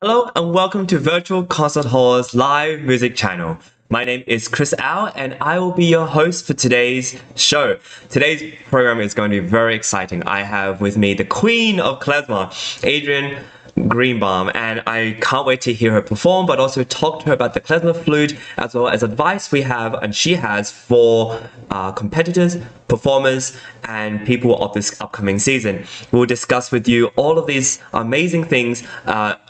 Hello and welcome to Virtual Concert Hall's live music channel. My name is Chris Au and I will be your host for today's show. Today's program is going to be very exciting. I have with me the queen of klezmer, Adrianne Greenbaum, and I can't wait to hear her perform, but also talk to her about the Klezmer Flute as well as advice we have and she has for competitors, performers, and people of this upcoming season. We'll discuss with you all of these amazing things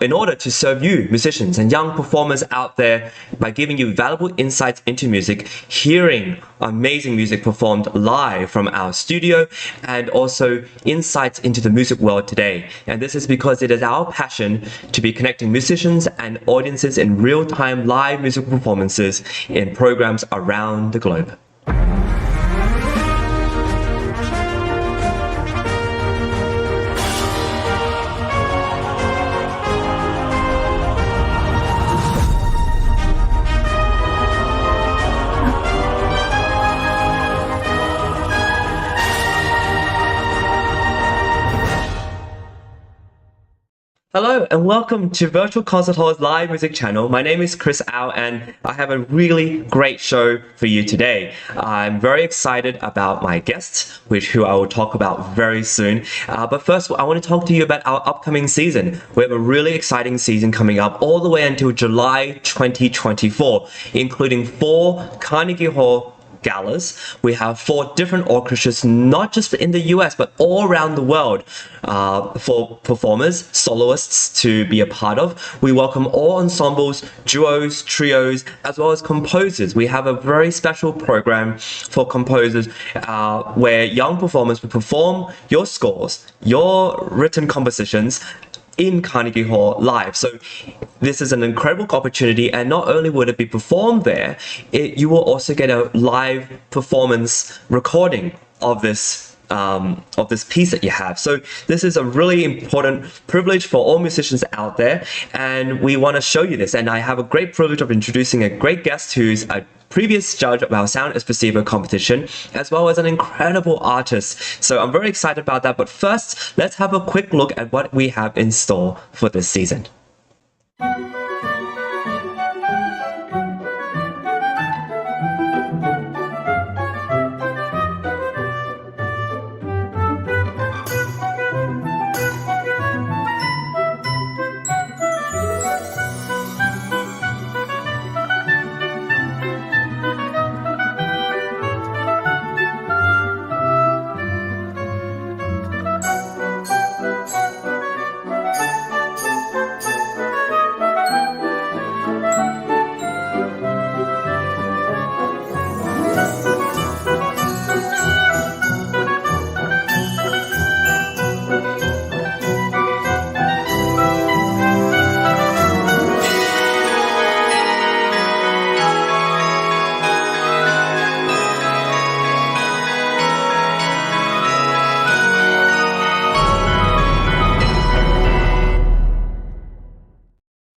in order to serve you, musicians and young performers out there, by giving you valuable insights into music, hearing amazing music performed live from our studio, and also insights into the music world today. And this is because it is our passion to be connecting musicians and audiences in real-time live music performances in programs around the globe. Hello and welcome to Virtual Concert Hall's live music channel. My name is Chris Au and I have a really great show for you today. I'm very excited about my guests, who I will talk about very soon. But first, I want to talk to you about our upcoming season. We have a really exciting season coming up all the way until July 2024, including 4 Carnegie Hall galas. We have 4 different orchestras, not just in the US, but all around the world, for performers, soloists to be a part of. We welcome all ensembles, duos, trios, as well as composers. We have a very special program for composers where young performers will perform your scores, your written compositions in Carnegie Hall live. So this is an incredible opportunity, and not only would it be performed there, you will also get a live performance recording of this piece that you have. So this is a really important privilege for all musicians out there, and we want to show you this. And I have a great privilege of introducing a great guest who's a previous judge of our Sound Espressivo competition, as well as an incredible artist. So I'm very excited about that. But first, let's have a quick look at what we have in store for this season.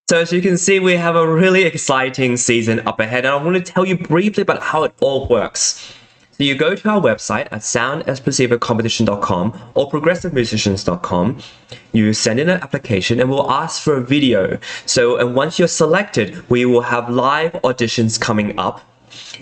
So as you can see, we have a really exciting season up ahead, and I want to tell you briefly about how it all works. So you go to our website at soundespressivocompetition.com or progressivemusicians.com. You send in an application and we'll ask for a video. And once you're selected, we will have live auditions coming up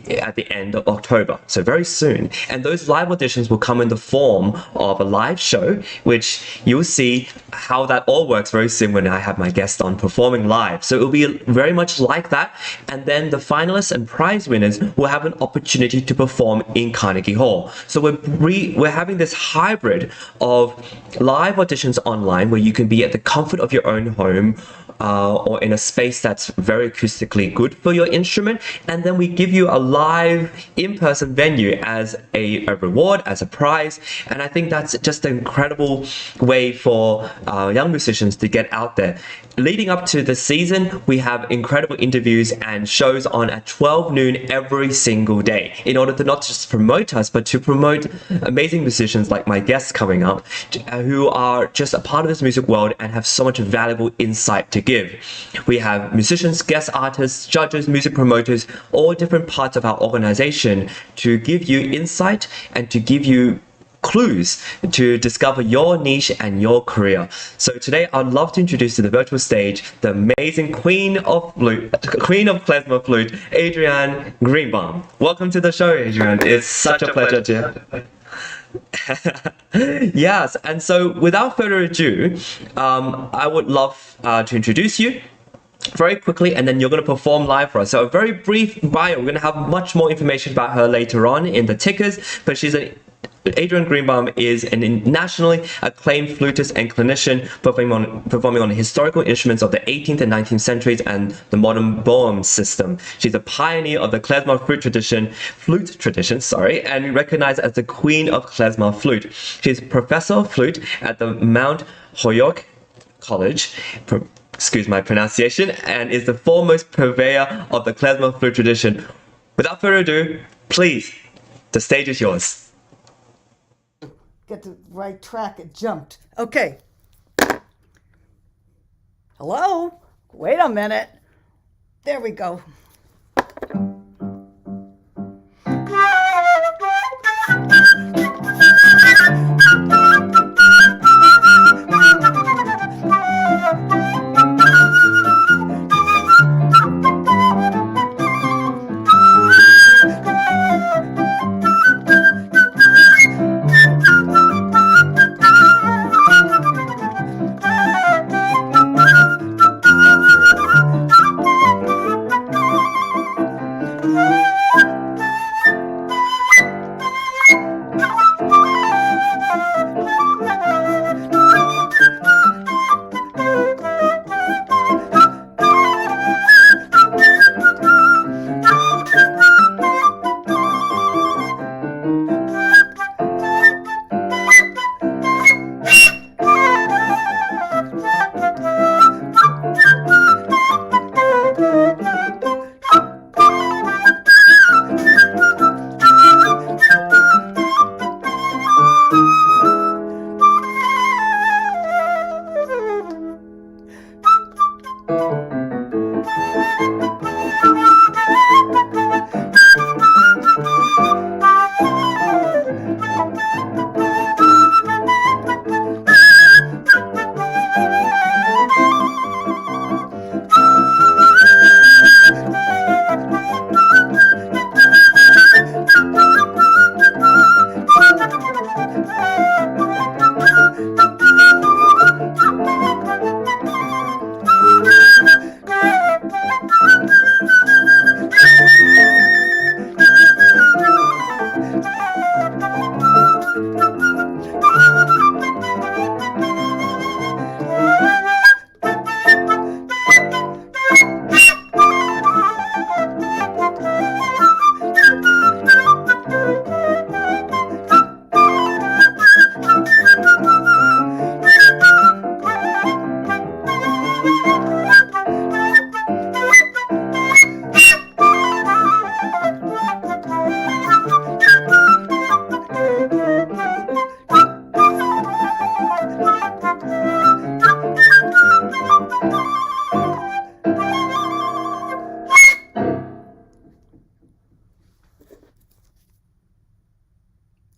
at the end of October, so very soon. And those live auditions will come in the form of a live show, which you'll see how that all works very soon when I have my guest on performing live. So it will be very much like that. And then the finalists and prize winners will have an opportunity to perform in Carnegie Hall. So we're having this hybrid of live auditions online, where you can be at the comfort of your own home, or in a space that's very acoustically good for your instrument, and then we give you a live in-person venue as a reward, as a prize. And I think that's just an incredible way for young musicians to get out there. Leading up to the season, we have incredible interviews and shows on at 12 noon every single day, in order to not just promote us, but to promote amazing musicians like my guests coming up, who are just a part of this music world and have so much valuable insight to give. We have musicians, guest artists, judges, music promoters, all different parts of our organization to give you insight and to give you clues to discover your niche and your career. So today I'd love to introduce to the virtual stage the amazing Queen of Klezmer Flute, Adrianne Greenbaum. Welcome to the show, Adrianne. It's such a pleasure to Yes, and so without further ado, I would love to introduce you very quickly, and then you're going to perform live for us. So a very brief bio. We're going to have much more information about her later on in the tickers, but Adrianne Greenbaum is a nationally acclaimed flutist and clinician performing on historical instruments of the 18th and 19th centuries and the modern Boehm system. She's a pioneer of the Klezmer flute tradition, and recognized as the Queen of Klezmer Flute. She's professor of flute at the Mount Holyoke College. Excuse my pronunciation, and is the foremost purveyor of the Klezmer Flute tradition. Without further ado, please, the stage is yours. Get the right track, it jumped. Okay. Hello? Wait a minute. There we go.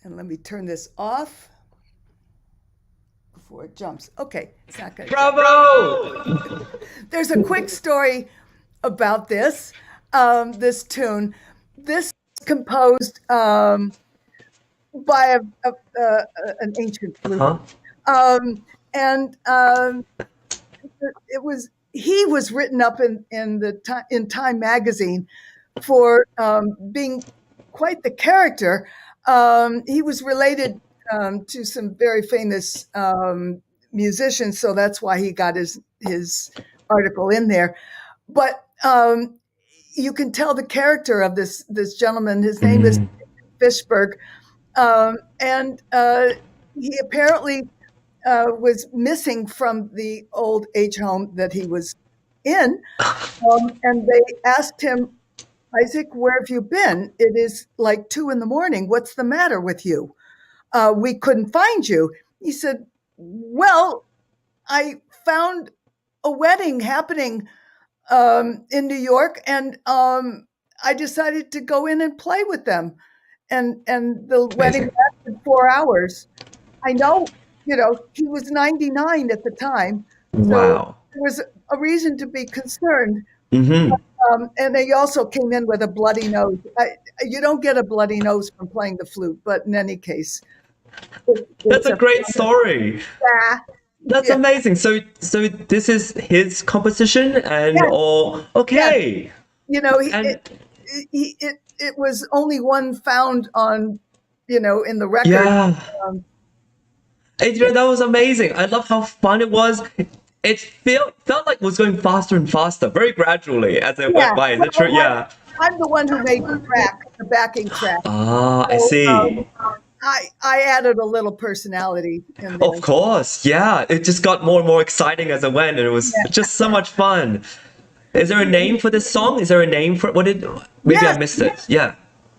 And let me turn this off before it jumps. Okay, it's not going to Bravo! There's a quick story about this tune. This is composed by an ancient flute. He was written up in Time magazine for being quite the character. He was related to some very famous musicians, so that's why he got his article in there. But you can tell the character of this gentleman. His name is Fishberg, and he apparently was missing from the old age home that he was in, and they asked him, "Isaac, where have you been? It is like 2 a.m. What's the matter with you? We couldn't find you." He said, "Well, I found a wedding happening in New York, and I decided to go in and play with them." And the wedding in 4 hours. I know, he was 99 at the time, so Wow. there was a reason to be concerned. Mm-hmm. And he also came in with a bloody nose. You don't get a bloody nose from playing the flute, but in any case, That's it's a a great story. yeah, That's yeah, amazing. So this is his composition and yes, all yes. okay. And It was only one found on, in the record. yeah. Um, Adrian, that was amazing. I love how fun it was. It felt like it was going faster and faster, very gradually as it went yeah, by. Is it true? well, Yeah. I'm the one who made the track, the backing track. Ah, I So see. I added a little personality in Of there. course, yeah. It just got more and more exciting as it went, and it was Yeah. just so much fun. Is there a name for this song? Is there a name for it? What did? Maybe I Yes. missed it. Yeah.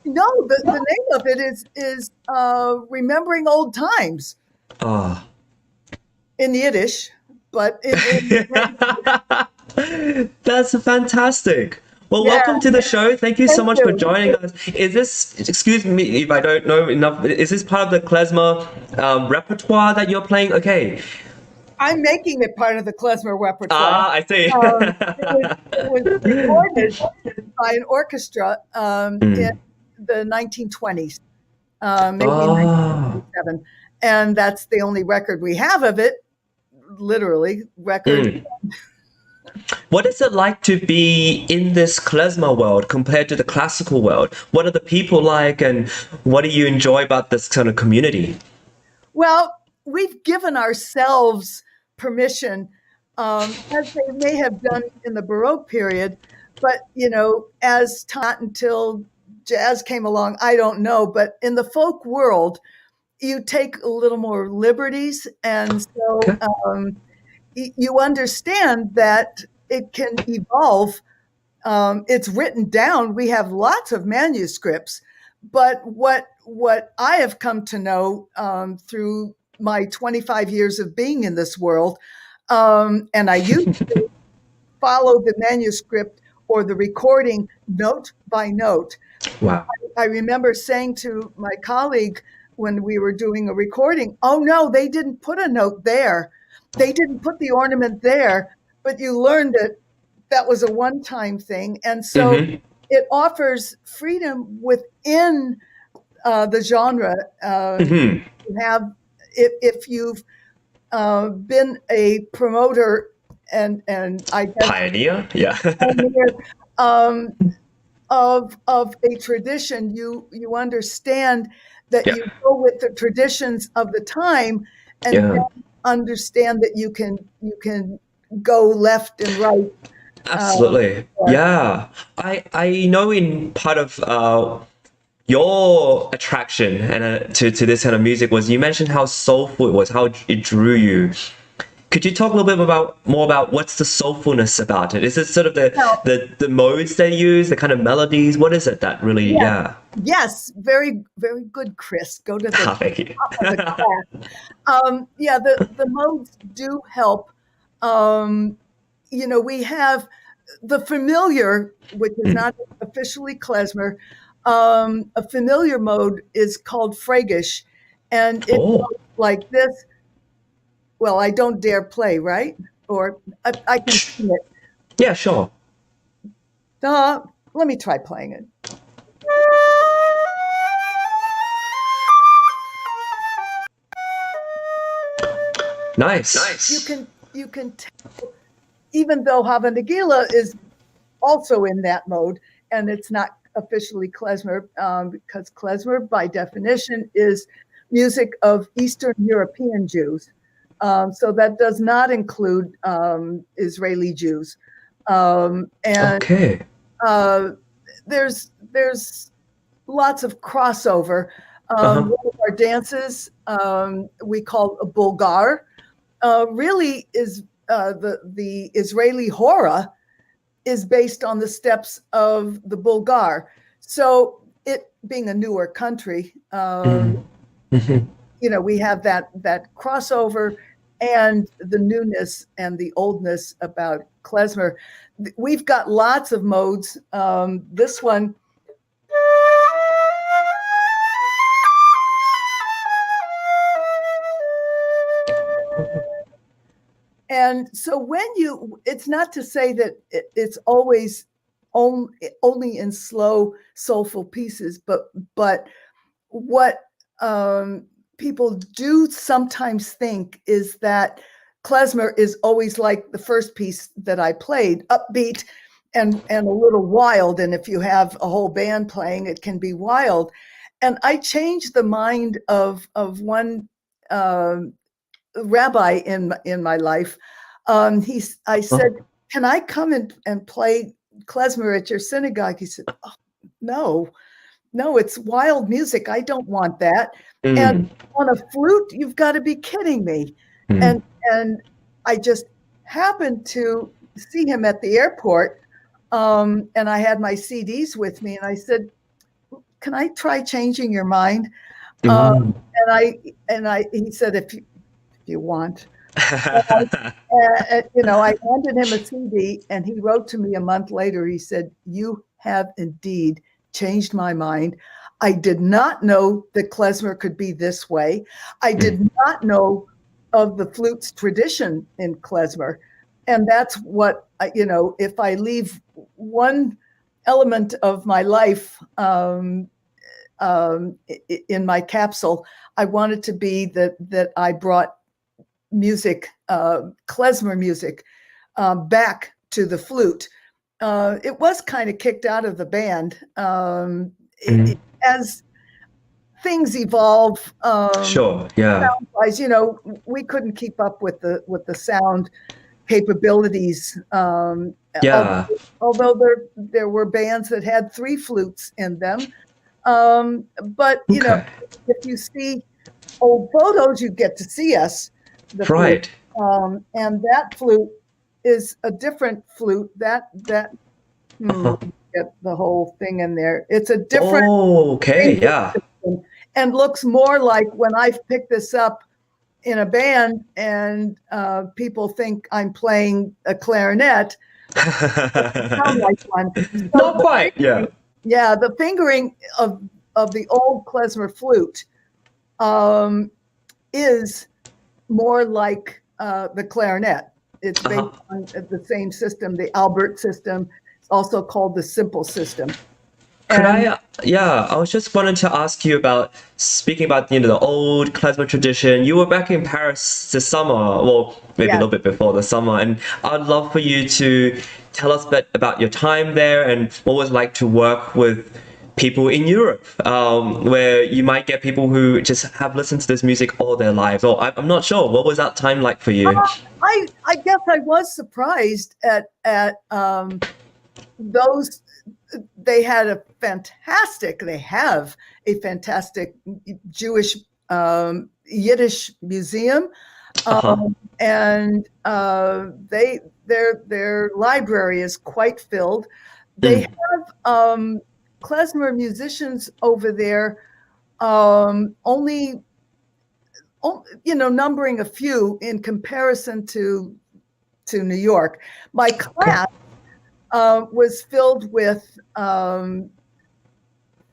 No, the name of it is Remembering Old Times Ah. in Yiddish, but That's fantastic. Well, yeah, welcome to the show. Thank you so thank much for you. joining us. Is this, excuse me if I don't know enough, is this part of the klezmer repertoire that you're playing? Okay. I'm making it part of the klezmer repertoire. Ah, I see. It was recorded by an orchestra in Mm. the 1920s, maybe Oh. 1927, and that's the only record we have of it. Literally, record. Mm. What is it like to be in this klezmer world compared to the classical world? What are the people like, and what do you enjoy about this kind of community? Well, we've given ourselves permission, as they may have done in the Baroque period, but as not until jazz came along, I don't know. But in the folk world, you take a little more liberties, and so Okay. you understand that it can evolve. It's written down. We have lots of manuscripts, but what I have come to know through my 25 years of being in this world, and I used to follow the manuscript or the recording note by note. Wow. I remember saying to my colleague when we were doing a recording, "Oh no, they didn't put a note there. They didn't put the ornament there." But you learned that was a one-time thing, and so Mm-hmm. it offers freedom within the genre. Mm-hmm. You have if you've been a promoter and I guess Pioneer? Yeah. pioneer, um, of a tradition, you understand that Yeah. you go with the traditions of the time, and Yeah. then understand that you can go left and right. Absolutely. Or, Yeah. I know in part of your attraction and to this kind of music was you mentioned how soulful it was, how it drew you. Could you talk a little bit more about what's the soulfulness about it? Is it sort of well, the modes they use, the kind of melodies? What is it that really? yes, Yeah. yes, very very good, Chris. Go to the Ah, thank you. top of the class. Yeah, the modes do help. Um, we have the familiar, which is Mm. not officially klezmer. A familiar mode is called Fragish, and it Oh, goes like this. Well, I don't dare play, right? Or I can sing it. yeah, sure. Let me try playing it. Nice. You can tell, even though Hava Nagila is also in that mode, and it's not officially klezmer, because klezmer, by definition, is music of Eastern European Jews. So that does not include Israeli Jews. And Okay. there's lots of crossover. Uh-huh. One of our dances we call a Bulgar really is the Israeli hora is based on the steps of the Bulgar. So it being a newer country, Mhm. we have that crossover and the newness and the oldness about klezmer. We've got lots of modes. This one And so it's not to say that it's always only in slow, soulful pieces, but what people do sometimes think is that klezmer is always like the first piece that I played, upbeat and a little wild. And if you have a whole band playing, it can be wild. And I changed the mind of one rabbi in my life. I said, "Can I come and play klezmer at your synagogue?" He said, "Oh, no, it's wild music. I don't want that. And on a flute, you've got to be kidding me." And I just happened to see him at the airport, and I had my CDs with me, and I said, "Can I try changing your mind?" And he said, "If you want." I handed him a CD, and he wrote to me a month later. He said, "You have indeed changed my mind. I did not know that klezmer could be this way. I did not know of the flute's tradition in klezmer." And that's what, if I leave one element of my life in my capsule, I wanted to be that I brought music, klezmer music, back to the flute. It was kind of kicked out of the band as things evolve. Sure, yeah. Sound-wise, we couldn't keep up with the sound capabilities. Yeah. Although there were bands that had 3 flutes in them. But if you see old photos, you get to see us. Right. Flute. And that flute is a different flute. Get the whole thing in there. It's a different. Oh, okay, yeah. And looks more like when I picked this up in a band, and people think I'm playing a clarinet. Sound like one. Not quite, yeah. Yeah, the fingering of the old klezmer flute is more like the clarinet. It's based on the same system, the Albert system. It's also called the simple system. I was just wanting to ask you about, speaking about, the old klezmer tradition. You were back in Paris this summer, well, maybe a little bit before the summer, and I'd love for you to tell us a bit about your time there and what it was like to work with people in Europe, where you might get people who just have listened to this music all their lives. Or I'm not sure. What was that time like for you? I guess I was surprised at those. They have a fantastic Jewish Yiddish museum, and their library is quite filled. They have klezmer musicians over there, only numbering a few in comparison to New York. My class was filled with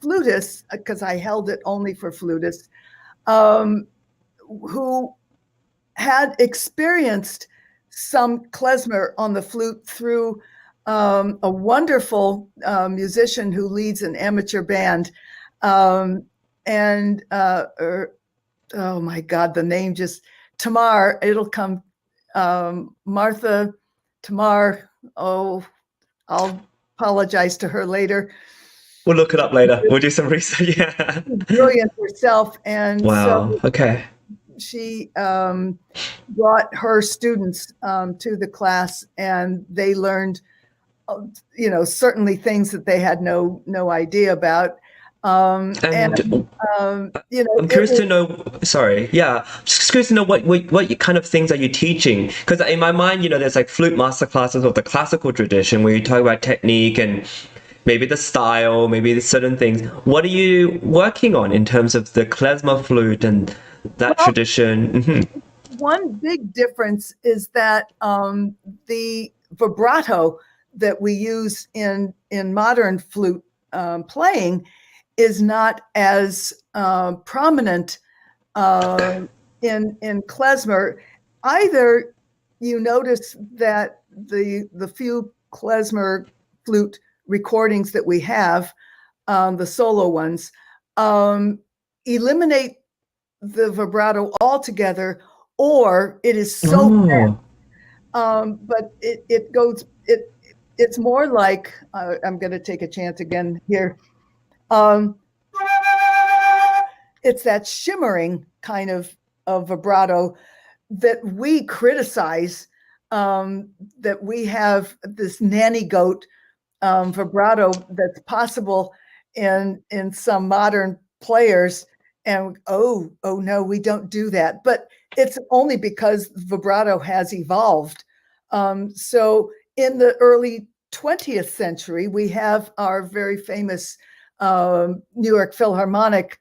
flutists, because I held it only for flutists, who had experienced some klezmer on the flute through a wonderful musician who leads an amateur band. Oh my God, the name just, Tamar, it'll come, Martha, Tamar, I'll apologize to her later. We'll look it up later. We'll do some research. Yeah. Brilliant herself. And wow. Okay. She brought her students to the class, and they learned, certainly things that they had no idea about. I'm curious to know. Sorry, yeah, just curious to know what kind of things are you teaching? Because in my mind, there's like flute master classes of the classical tradition where you talk about technique and maybe the style, maybe the certain things. What are you working on in terms of the klezmer flute and that tradition? One big difference is that the vibrato that we use in modern flute playing is not as prominent in klezmer, either you notice that the few klezmer flute recordings that we have, the solo ones, eliminate the vibrato altogether, or it is so Oh. but it's more like I'm going to take a chance again here. It's that shimmering kind of vibrato that we criticize, that we have this nanny goat vibrato that's possible in some modern players, and oh no, we don't do that. But it's only because vibrato has evolved. So in the early 20th century, we have our very famous New York Philharmonic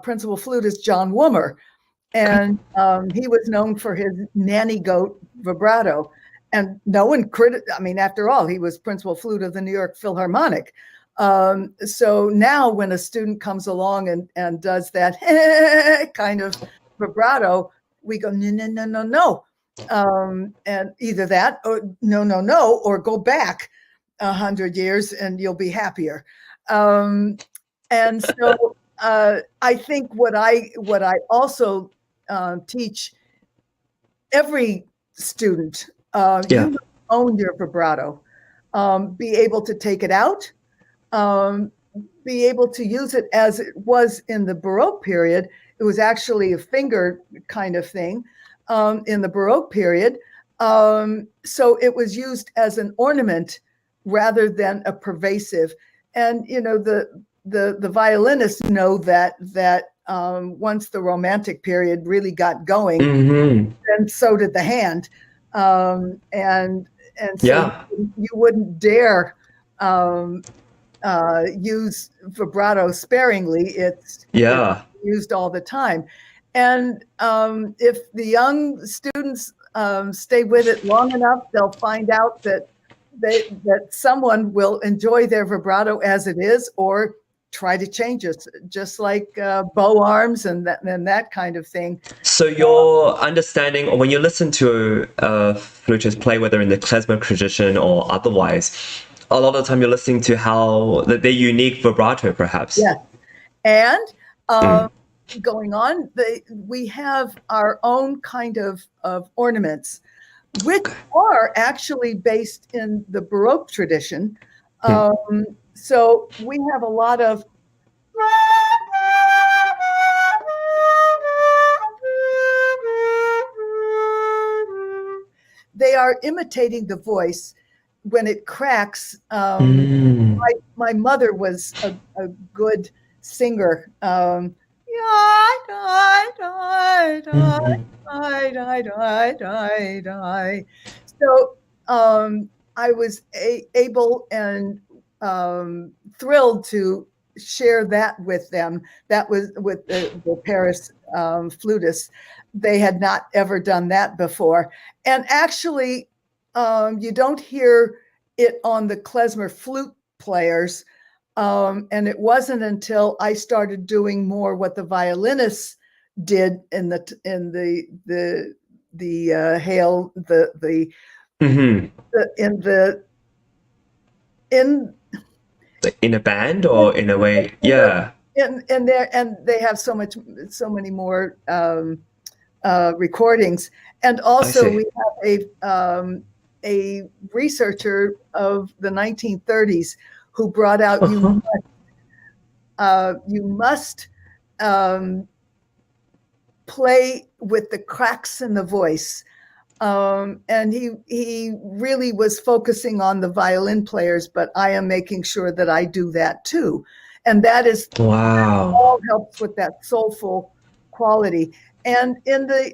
principal flutist John Woomer, and he was known for his nanny goat vibrato. And no one I mean, after all, he was principal flute of the New York Philharmonic. So now when a student comes along and does that kind of vibrato, we go, no. And either that or no, or go back 100 years and you'll be happier. And so I think what I also teach every student, you own your vibrato, be able to take it out, be able to use it as it was in the Baroque period. It was actually a finger kind of thing in the Baroque period. So it was used as an ornament rather than a pervasive. And, you know, the violinists know that once the Romantic period really got going, and so did the hand. And so you wouldn't dare use vibrato sparingly. It's used all the time. And if the young students stay with it long enough, they'll find out that someone will enjoy their vibrato as it is, or try to change it, just like bow arms and that kind of thing. So your understanding, or when you listen to flutists play, whether in the klezmer tradition or otherwise, a lot of the time you're listening to how their unique vibrato, perhaps. Yeah, and going on, we have our own kind of ornaments, which are actually based in the Baroque tradition. So we have a lot of they are imitating the voice when it cracks. My mother was a good singer. So I was able and thrilled to share that with them. That was with the Paris flutists. They had not ever done that before. And actually, you don't hear it on the Klezmer Flute players. And it wasn't until I started doing more what the violinists did in the hail, in a band, or in a way, and they have so many more recordings. And also we have a researcher of the 1930s who brought out you must play with the cracks in the voice. And he really was focusing on the violin players, but I am making sure that I do that too. And that is all helps with that soulful quality. And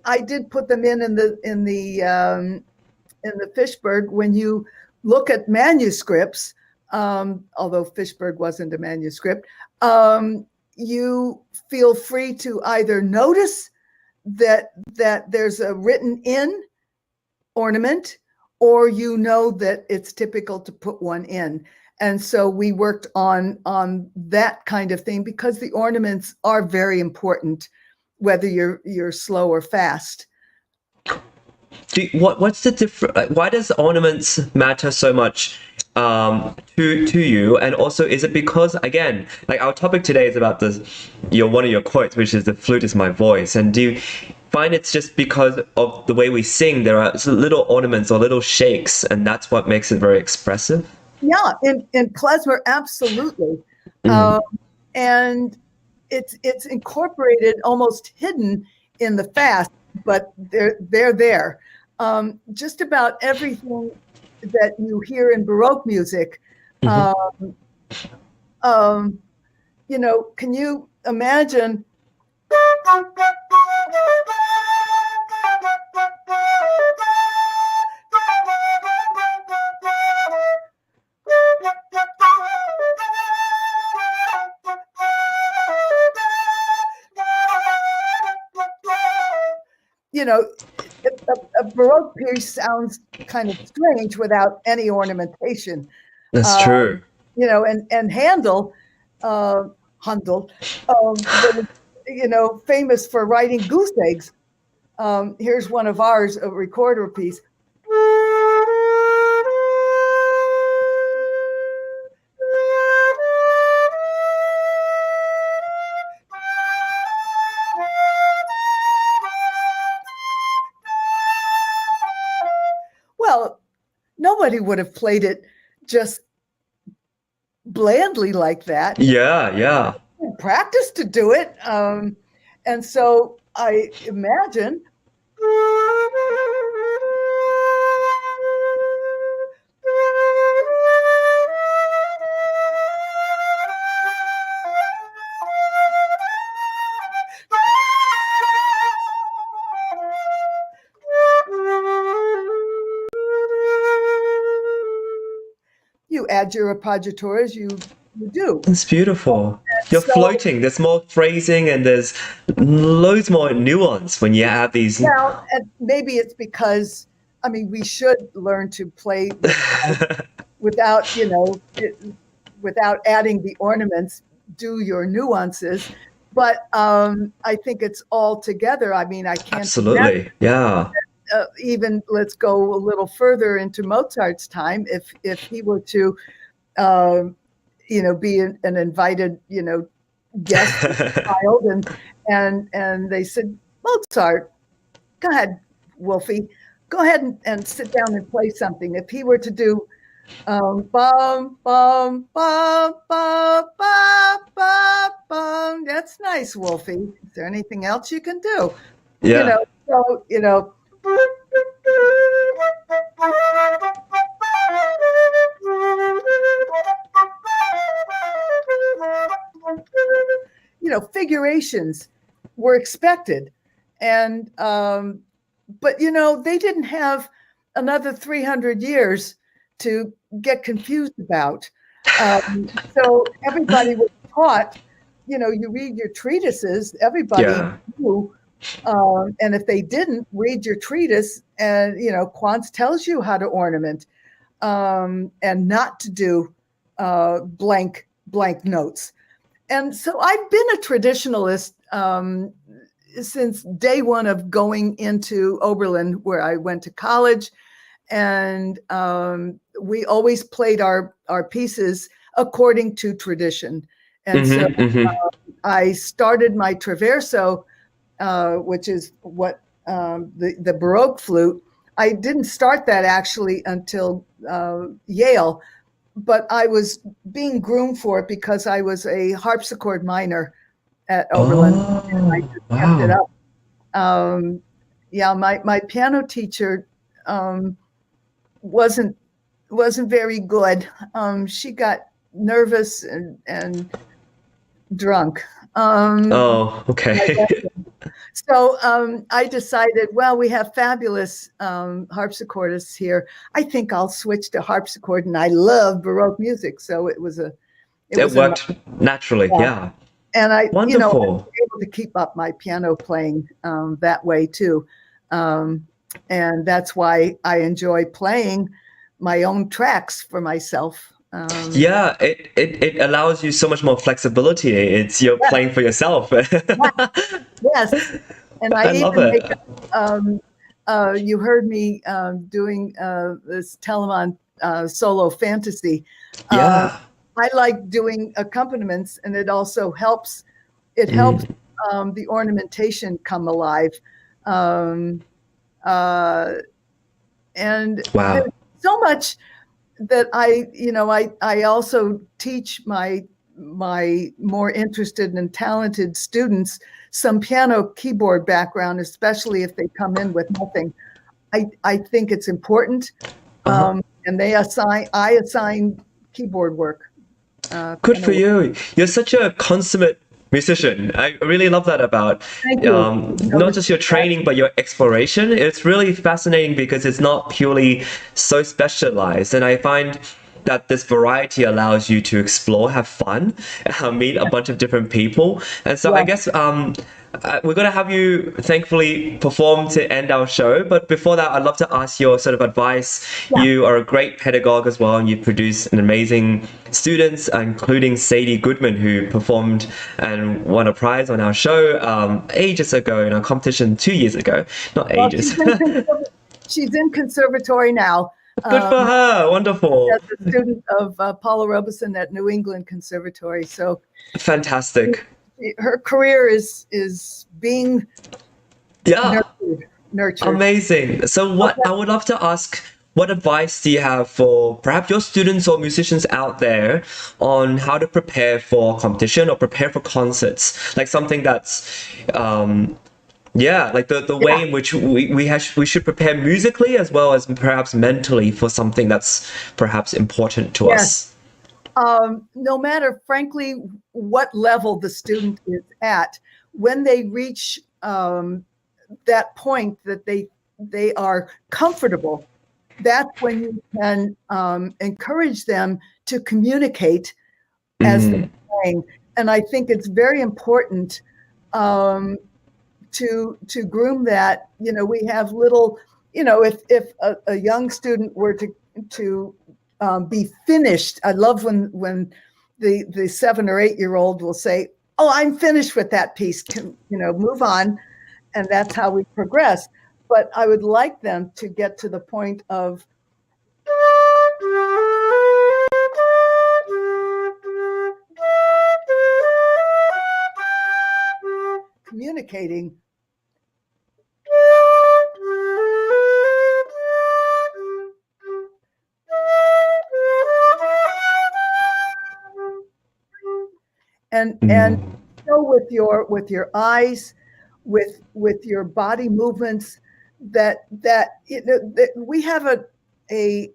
I did put them in the Fishberg. When you look at manuscripts, although Fishberg wasn't a manuscript, you feel free to either notice that there's a written in ornament, or you know that it's typical to put one in. And so we worked on that kind of thing, because the ornaments are very important, whether you're slow or fast. What's the difference? Like, why does ornaments matter so much to you? And also, is it because, again, like our topic today is about this, one of your quotes, which is "the flute is my voice." And do you find it's just because of the way we sing? There are little ornaments or little shakes, and that's what makes it very expressive. Yeah, in klezmer, absolutely. And it's incorporated, almost hidden in the fast, but they're there. Just about everything that you hear in Baroque music, can you imagine? A Baroque piece sounds kind of strange without any ornamentation. That's true. And Handel, famous for writing goose eggs. Here's one of ours, a recorder piece. Well, nobody would have played it just blandly like that. Yeah. Practice to do it. And so I imagine you add your appoggiatures, you do. It's beautiful. You're floating. There's more phrasing and there's loads more nuance when you have these. Well, and maybe it's because, we should learn to play without adding the ornaments, do your nuances. But I think it's all together. I can't. Absolutely. Yeah. Even let's go a little further into Mozart's time. If he were to, be an invited, guest child, and they said, Mozart, go ahead, Wolfie, go ahead and sit down and play something. If he were to do, bum bum bum bum bum bum, that's nice, Wolfie. Is there anything else you can do? Yeah. Figurations were expected, and but they didn't have another 300 years to get confused about. So everybody was taught. You read your treatises. Everybody knew. And if they didn't, read your treatise, and Quantz tells you how to ornament, and not to do blank notes. And so I've been a traditionalist since day one of going into Oberlin, where I went to college, and we always played our pieces according to tradition. And I started my traverso, which is what the Baroque flute. I didn't start that actually until Yale, but I was being groomed for it because I was a harpsichord minor at Oberlin, and I just kept it up. My piano teacher wasn't very good. She got nervous and drunk. Okay. So I decided, well, we have fabulous harpsichordists here. I think I'll switch to harpsichord, and I love Baroque music, so it worked naturally. Yeah. And I, wonderful. I was able to keep up my piano playing that way too, and that's why I enjoy playing my own tracks for myself. It allows you so much more flexibility. You're playing for yourself. Yes, and I even make you heard me doing this Telemann solo fantasy. Yeah. I like doing accompaniments, and it also helps. It helps the ornamentation come alive. Um, and Wow. there's so much that I also teach my more interested and talented students some piano keyboard background, especially if they come in with nothing. I think it's important, and I assign keyboard work. Good Piano for work. you. You're such a consummate musician. I really love that about Thank you. not just your training, but your exploration. It's really fascinating because it's not purely so specialized. And I find that this variety allows you to explore, have fun, meet a bunch of different people. And so I Yeah. guess we're going to have you thankfully perform to end our show. But before that, I'd love to ask your sort of advice. Yeah. You are a great pedagogue as well, and you produce an amazing students, including Sadie Goodman, who performed and won a prize on our show ages ago in a competition 2 years ago. Not Well, ages. she's in conservatory now. Good for her. Wonderful. As a student of Paula Robeson at New England Conservatory. So Fantastic. her career is being Yeah. nurtured. Amazing. So what I would love to ask, what advice do you have for perhaps your students or musicians out there on how to prepare for competition or prepare for concerts? Like something that's like the way in which we should prepare musically as well as perhaps mentally for something that's perhaps important to us. No matter, frankly, what level the student is at, when they reach that point that they are comfortable, that's when you can encourage them to communicate as they're playing. And I think it's very important to groom that. We have little, if a young student were to be finished. I love when the 7 or 8 year old will say, "Oh, I'm finished with that piece. Move on," and that's how we progress. But I would like them to get to the point of communicating. And so with your eyes, with your body movements, that we have a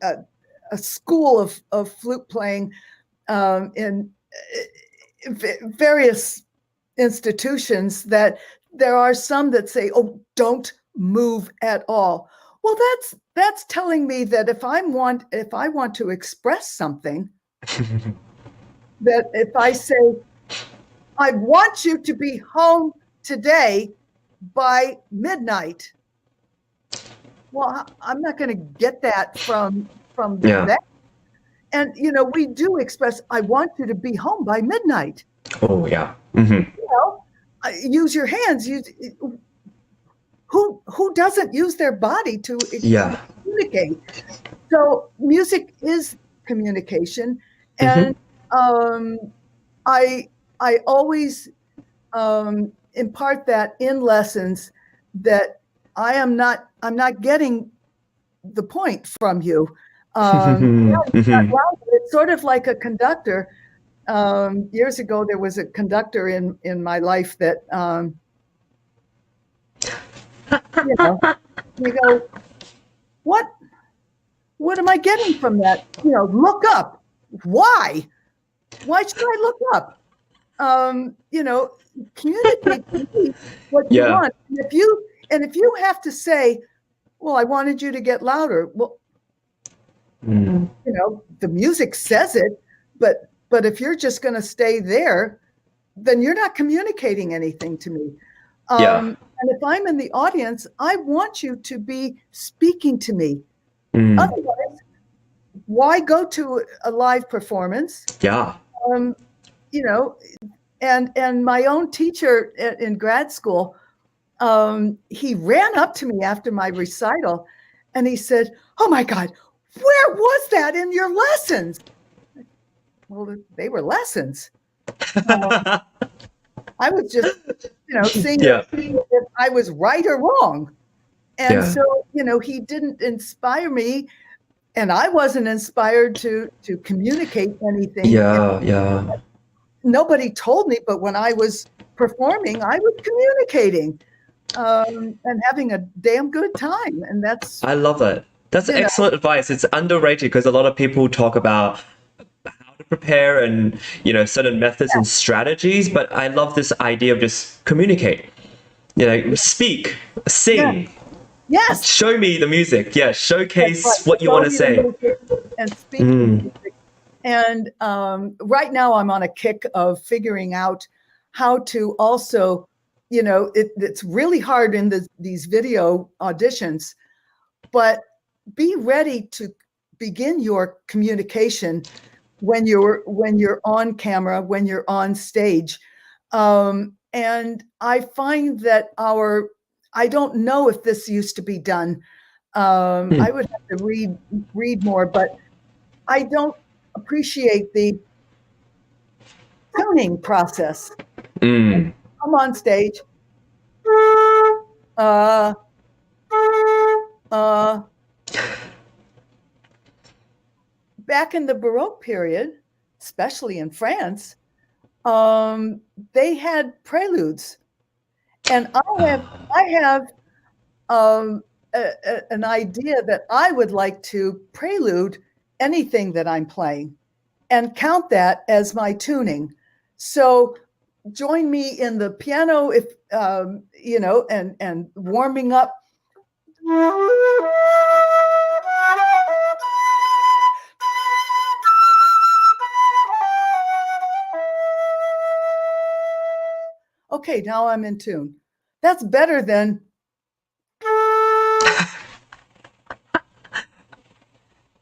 school of flute playing in various institutions, that there are some that say, "Oh, don't move at all." Well, that's telling me that if I want to express something, that if I say, "I want you to be home today by midnight," well, I'm not going to get that from that. And we do express, "I want you to be home by midnight." Oh yeah. Use your hands. Who doesn't use their body to communicate? So music is communication, and I always impart that in lessons, that I'm not getting the point from you. It's sort of like a conductor. Years ago, there was a conductor in my life that you go, what am I getting from that? Look up. Why should I look up? Communicate to me what you want. And if you have to say, "Well, I wanted you to get louder," well, the music says it, but if you're just going to stay there, then you're not communicating anything to me. And if I'm in the audience, I want you to be speaking to me. Otherwise, why go to a live performance? And my own teacher in grad school he ran up to me after my recital and he said, "Oh my God, where was that in your lessons?" Well, they were lessons. I was just, seeing Yeah. if I was right or wrong. And Yeah. so, he didn't inspire me, and I wasn't inspired to communicate anything. Yeah. Yeah. Nobody told me, but when I was performing, I was communicating and having a damn good time. And that's, I love that. That's you know, excellent advice. It's underrated because a lot of people talk about how to prepare and certain methods and strategies, but I love this idea of just communicate. Speak, yeah, sing, yes, show me the music. Yeah, that's right. showcase what you Show want to me the say. music and speak the music. And right now I'm on a kick of figuring out how to also, it's really hard in these video auditions, but be ready to begin your communication when you're on camera, when you're on stage. And I find that I don't know if this used to be done. I would have to read more, but I don't appreciate the tuning process. Mm. I'm on stage. Uh, uh, Back in the Baroque period, especially in France, they had preludes, and I have an idea that I would like to prelude anything that I'm playing and count that as my tuning. So join me in the piano if and warming up. Okay, now I'm in tune. That's better than.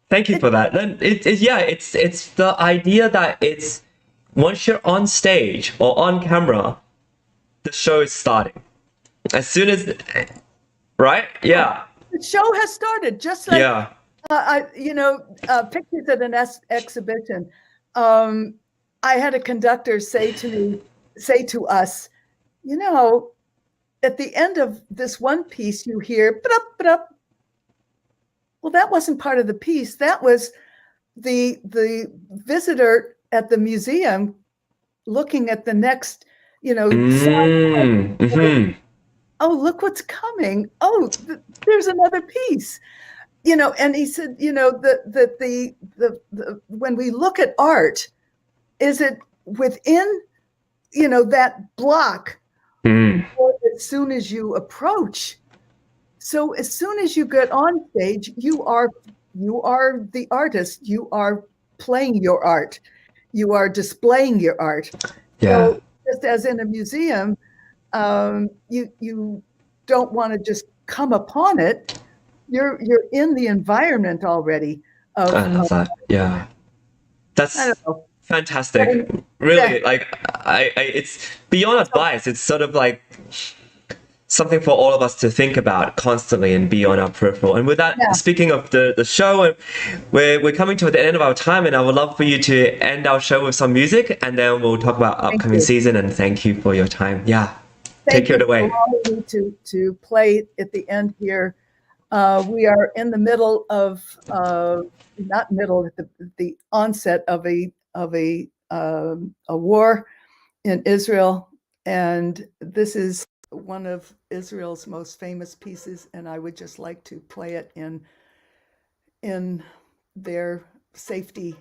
Thank you for that. Then it's the idea that it's once you're on stage or on camera, the show is starting. As soon as, right? Yeah. The show has started, just like Yeah. pictures at an exhibition. I had a conductor say to us, at the end of this one piece, you hear, "Ba-da-ba-da." Well, that wasn't part of the piece. That was the visitor at the museum looking at the next, Mm, mm-hmm. oh, look what's coming. Oh, there's another piece. And he said, the when we look at art, is it within, that block, or as soon as you approach? So as soon as you get on stage, you are the artist. You are playing your art. You are displaying your art. Yeah. So just as in a museum, you don't want to just come upon it. You're in the environment already. I love that. Yeah. I That's don't know. fantastic. Really, like it's beyond advice. It's sort of like something for all of us to think about constantly and be on our peripheral. And with that, Yeah. speaking of the show, we're coming to the end of our time, and I would love for you to end our show with some music, and then we'll talk about upcoming season. And thank you for your time. Yeah, take it away. Thank you for allowing me to play at the end here. We are in the middle of not middle at the onset of a war in Israel, and this is one of Israel's most famous pieces, and I would just like to play it in their safety.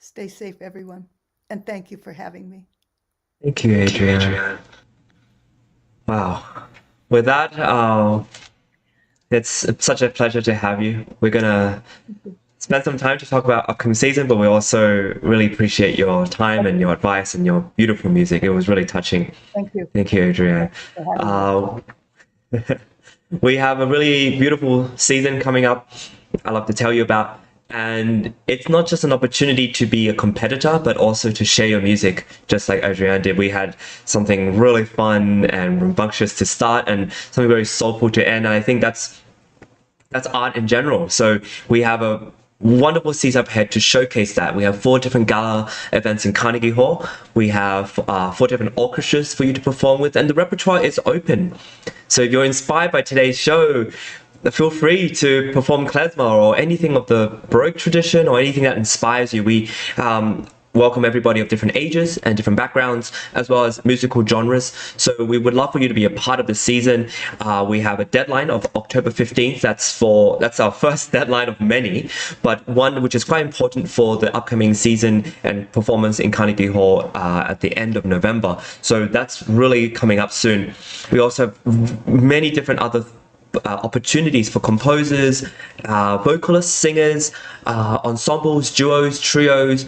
Stay safe, everyone. And thank you for having me. Thank you, Adrianne. Wow. With that, it's such a pleasure to have you. We're gonna spend some time to talk about upcoming season, but we also really appreciate your time and your advice and your beautiful music. It was really touching. Thank you. Thank you, Adrianne. We have a really beautiful season coming up. I'd love to tell you about. And it's not just an opportunity to be a competitor, but also to share your music, just like Adrianne did. We had something really fun and rambunctious to start and something very soulful to end. And I think that's art in general. So we have a wonderful season up ahead to showcase that. We have 4 different gala events in Carnegie Hall. We have 4 different orchestras for you to perform with, and the repertoire is open. So if you're inspired by today's show, feel free to perform klezmer or anything of the Baroque tradition or anything that inspires you. We welcome everybody of different ages and different backgrounds, as well as musical genres. So we would love for you to be a part of the season. We have a deadline of October 15th. That's our first deadline of many, but one which is quite important for the upcoming season and performance in Carnegie Hall at the end of November. So that's really coming up soon. We also have many different other opportunities for composers, vocalists, singers, ensembles, duos, trios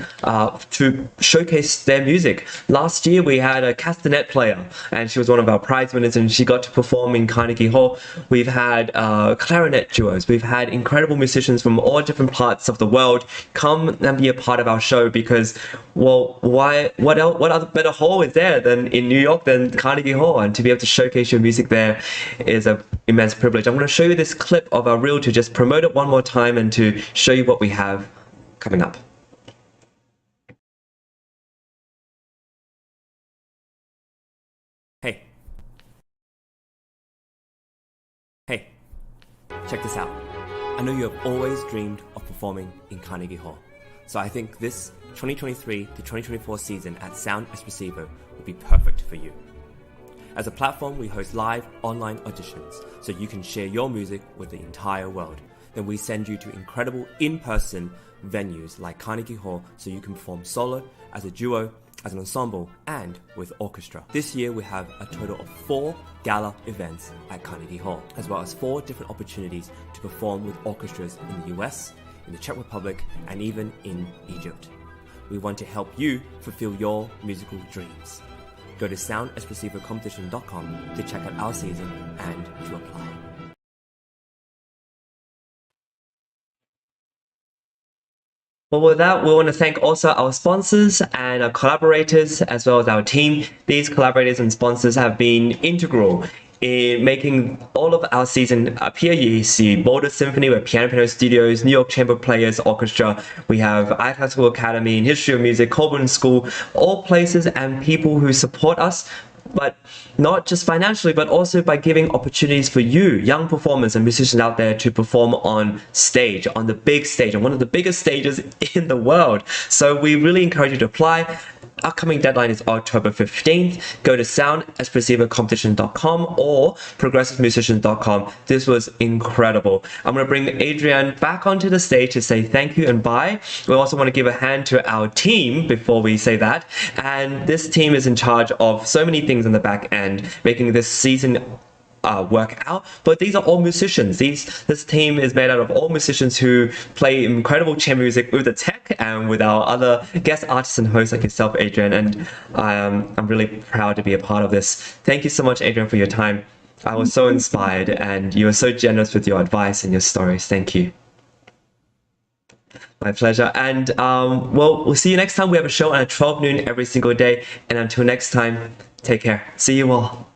to showcase their music. Last year we had a castanet player and she was one of our prize winners and she got to perform in Carnegie Hall. We've had clarinet duos. We've had incredible musicians from all different parts of the world come and be a part of our show because, well, what other better hall is there than in New York than Carnegie Hall, and to be able to showcase your music there is an immense privilege. I'm going to show you this clip of our reel to just promote it one more time and to show you what we have coming up. Hey, check this out. I know you have always dreamed of performing in Carnegie Hall, so I think this 2023 to 2024 season at Sound Espressivo will be perfect for you. As a platform, we host live online auditions so you can share your music with the entire world. Then we send you to incredible in-person venues like Carnegie Hall so you can perform solo, as a duo, as an ensemble, and with orchestra. This year we have a total of 4 gala events at Carnegie Hall, as well as 4 different opportunities to perform with orchestras in the US, in the Czech Republic, and even in Egypt. We want to help you fulfill your musical dreams. Go to soundespressivocompetition.com to check out our season and to apply. Well, with that, we want to thank also our sponsors and our collaborators, as well as our team. These collaborators and sponsors have been integral in making all of our season up here. You see Boulder Symphony with Piano Studios, New York Chamber Players Orchestra. We have Classical Academy and History of Music, Colburn School, all places and people who support us, but not just financially, but also by giving opportunities for you, young performers and musicians out there, to perform on stage, on the big stage, on one of the biggest stages in the world. So we really encourage you to apply. Upcoming deadline is October 15th. Go to soundespressivocompetition.com or progressivemusicians.com. This was incredible. I'm going to bring Adrianne back onto the stage to say thank you and bye. We also want to give a hand to our team before we say that. And this team is in charge of so many things in the back end, making this season work out. But these are all musicians. This team is made out of all musicians who play incredible chamber music with the tech and with our other guest artists and hosts like yourself, Adrianne. And I'm really proud to be a part of this. Thank you so much, Adrianne, for your time. I was so inspired and you were so generous with your advice and your stories. Thank you. My pleasure. And well, we'll see you next time. We have a show at 12 noon every single day. And until next time, take care. See you all.